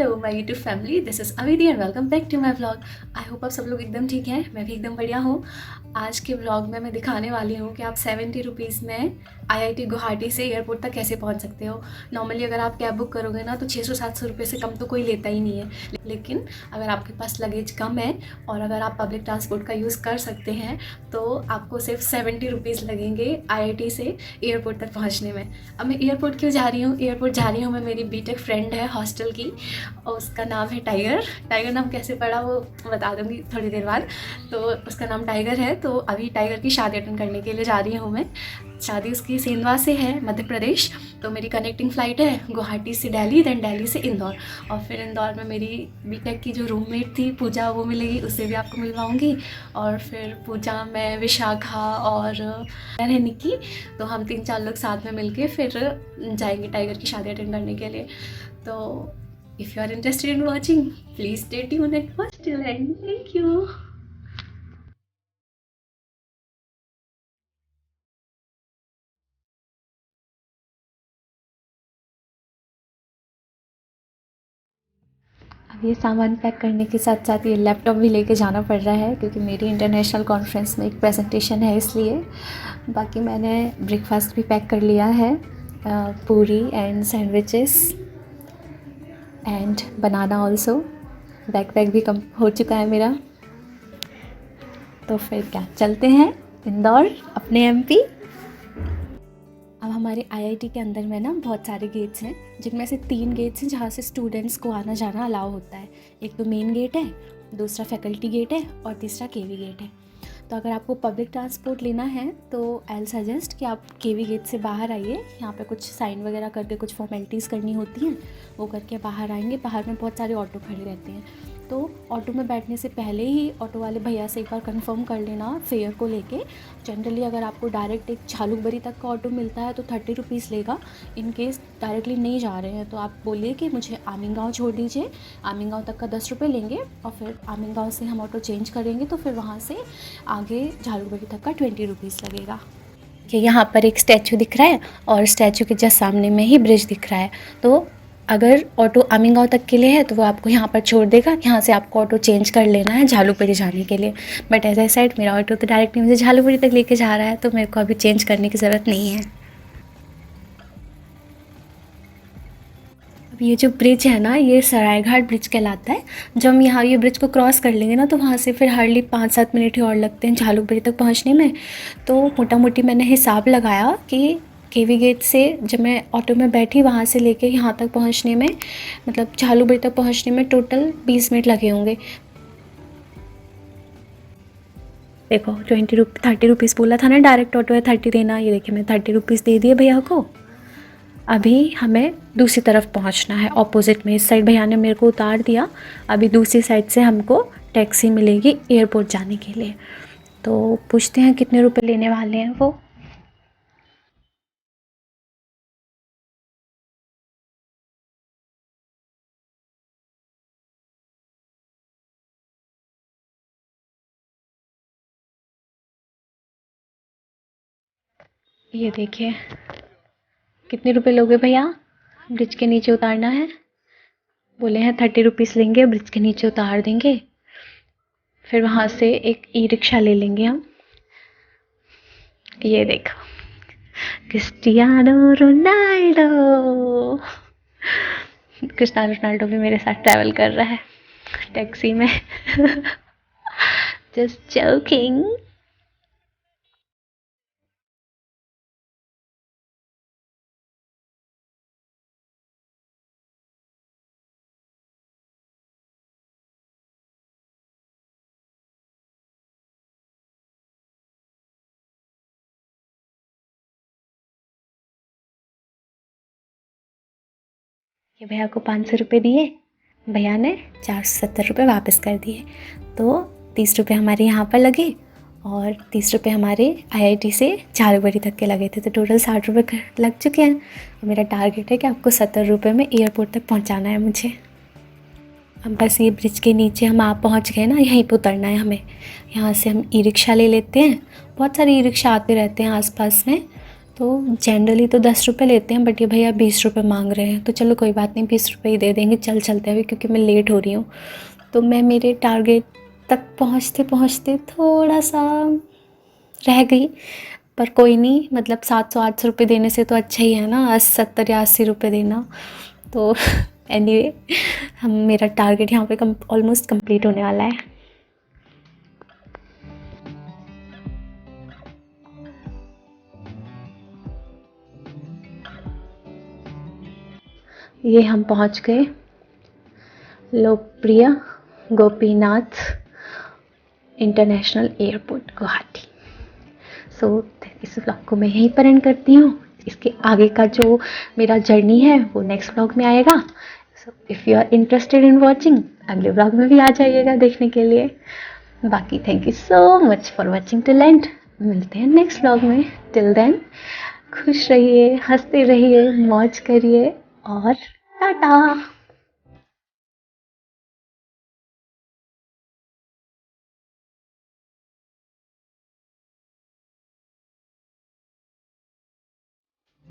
Hello my YouTube family, this is Avidhi and welcome back to my vlog. I hope आप सब लोग एकदम ठीक हैं, मैं भी एकदम बढ़िया हूँ। आज के व्लॉग में मैं दिखाने वाली हूँ कि आप 70 रुपीज़ में आईआईटी गुवाहाटी से एयरपोर्ट तक कैसे पहुँच सकते हो। नॉर्मली अगर आप कैब बुक करोगे ना तो 600-700 रुपये से कम तो कोई लेता ही नहीं है, लेकिन अगर आपके पास लगेज कम है और अगर आप पब्लिक ट्रांसपोर्ट का यूज़ कर सकते हैं तो आपको सिर्फ 70 रुपीज़ लगेंगे आईआईटी से एयरपोर्ट तक पहुँचने में। अब मैं एयरपोर्ट क्यों जा रही हूँ? एयरपोर्ट जा रही हूँ मैं मेरी बीटेक फ्रेंड है हॉस्टल की, और उसका नाम है टाइगर। टाइगर नाम कैसे पड़ा वो बता दूँगी थोड़ी देर बाद। तो उसका नाम टाइगर है, तो अभी टाइगर की शादी अटेंड करने के लिए जा रही हूँ मैं। शादी उसकी सेंधवा से है, मध्य प्रदेश। तो मेरी कनेक्टिंग फ़्लाइट है गुवाहाटी से दिल्ली, देन दिल्ली से इंदौर, और फिर इंदौर में मेरी बीटेक की जो रूममेट थी पूजा वो मिलेगी, उससे भी आपको मिलवाऊँगी। और फिर पूजा, मैं, विशाखा और है निक्की, तो हम 3-4 लोग साथ में मिलके फिर जाएंगे टाइगर की शादी अटेंड करने के लिए। तो if you are interested in watching, please stay tuned and watch till end. Thank you. अब ये सामान पैक करने के साथ साथ ये लैपटॉप भी लेके जाना पड़ रहा है क्योंकि मेरी इंटरनेशनल कॉन्फ्रेंस में एक प्रेजेंटेशन है, इसलिए। बाकी मैंने ब्रेकफास्ट भी पैक कर लिया है, पूरी and sandwiches and banana also. Backpack भी कम हो चुका है मेरा। तो फिर क्या, चलते हैं इंदौर अपने एमपी। अब हमारे आईआईटी के अंदर में ना बहुत सारे गेट्स हैं, जिनमें से 3 गेट्स हैं जहाँ से स्टूडेंट्स को आना जाना अलाउ होता है। एक तो मेन गेट है, दूसरा फैकल्टी गेट है और तीसरा केवी गेट है। तो अगर आपको पब्लिक ट्रांसपोर्ट लेना है तो आई विल सजेस्ट कि आप केवी गेट से बाहर आइए। यहाँ पे कुछ साइन वगैरह करके कुछ फॉर्मेलिटीज़ करनी होती हैं, वो करके बाहर आएंगे। बाहर में बहुत सारे ऑटो खड़े रहते हैं, तो ऑटो में बैठने से पहले ही ऑटो वाले भैया से एक बार कंफर्म कर लेना फेयर को लेके। जनरली अगर आपको डायरेक्ट एक झालुकबरी तक का ऑटो मिलता है तो 30 रुपीज़ लेगा। इन केस डायरेक्टली नहीं जा रहे हैं तो आप बोलिए कि मुझे आमिंग गाँव छोड़ दीजिए, आमिंग गाँव तक का 10 रुपये लेंगे, और फिर आमिंग गाँव से हम ऑटो चेंज करेंगे तो फिर वहाँ से आगे झालुकबरी तक का 20 रुपीज़ लगेगा। कि यहाँ पर एक स्टैचू दिख रहा है और स्टैचू के जस्ट सामने में ही ब्रिज दिख रहा है। तो अगर ऑटो आमिंग गाँव तक के लिए है तो वो आपको यहाँ पर छोड़ देगा, यहाँ से आपको ऑटो चेंज कर लेना है झालुकबरी जाने के लिए। बट एज आई सेड, मेरा ऑटो तो डायरेक्टली मुझे झालुकबरी तक लेके जा रहा है, तो मेरे को अभी चेंज करने की ज़रूरत नहीं है। अब ये जो ब्रिज है ना, ये सरायघाट ब्रिज कहलाता है। जब हम यहाँ ये ब्रिज को क्रॉस कर लेंगे ना तो वहाँ से फिर हार्डली 5-7 मिनट ही और लगते हैं झालुकबरी तक पहुँचने में। तो मोटा मोटी मैंने हिसाब लगाया कि केवी गेट से जब मैं ऑटो में बैठी वहाँ से लेके यहाँ तक पहुँचने में, मतलब झालुकबरी तक पहुँचने में टोटल 20 मिनट लगे होंगे। देखो 30 रुपीज़ बोला था ना, डायरेक्ट ऑटो है 30 देना। ये देखिए मैं 30 रुपीज़ दे दिए भैया को। अभी हमें दूसरी तरफ पहुंचना है, ऑपोजिट में। इस साइड भैया ने मेरे को उतार दिया, अभी दूसरी साइड से हमको टैक्सी मिलेगी एयरपोर्ट जाने के लिए। तो पूछते हैं कितने रुपए लेने वाले हैं वो। ये देखिए कितने रुपए लोगे भैया? ब्रिज के नीचे उतारना है, बोले हैं 30 रुपीज़ लेंगे, ब्रिज के नीचे उतार देंगे, फिर वहाँ से एक ई रिक्शा ले लेंगे हम। ये देखो क्रिस्टियानो रोनाल्डो, क्रिस्टियानो रोनाल्डो भी मेरे साथ ट्रैवल कर रहा है टैक्सी में। Just joking. ये भैया को 500 रुपये दिए, भैया ने 470 रुपये वापस कर दिए। तो 30 रुपये हमारे यहाँ पर लगे और 30 रुपये हमारे आईआईटी से झालुकबरी तक के लगे थे, तो टोटल 60 रुपये लग चुके हैं। और मेरा टारगेट है कि आपको 70 रुपये में एयरपोर्ट तक पहुँचाना है मुझे। अब बस ये ब्रिज के नीचे हम आप पहुँच गए ना, यहीं पर उतरना है हमें। यहाँ से हम ई रिक्शा ले लेते हैं, बहुत सारे ई रिक्शा आते रहते हैं आसपास में। तो जनरली तो 10 रुपये लेते हैं, बट ये भैया 20 रुपये मांग रहे हैं, तो चलो कोई बात नहीं, 20 रुपये ही दे देंगे, चलते हैं अभी, क्योंकि मैं लेट हो रही हूँ। तो मैं मेरे टारगेट तक पहुँचते पहुँचते थोड़ा सा रह गई, पर कोई नहीं, मतलब 700-800 रुपये देने से तो अच्छा ही है ना 70 या 80 रुपये देना। तो एनीवे हम मेरा टारगेट यहाँ पे ऑलमोस्ट कंप्लीट होने वाला है। ये हम पहुँच गए लोकप्रिय गोपीनाथ इंटरनेशनल एयरपोर्ट गुवाहाटी। सो इस व्लॉग को मैं यहीं पर एंड करती हूँ। इसके आगे का जो मेरा जर्नी है वो नेक्स्ट व्लॉग में आएगा। So if you are interested in watching, अगले व्लॉग में भी आ जाइएगा देखने के लिए। बाकी thank you so much for watching till end. मिलते हैं नेक्स्ट व्लॉग में। टिल देन खुश रहिए, हंसते रहिए, मौज करिए और टाटा।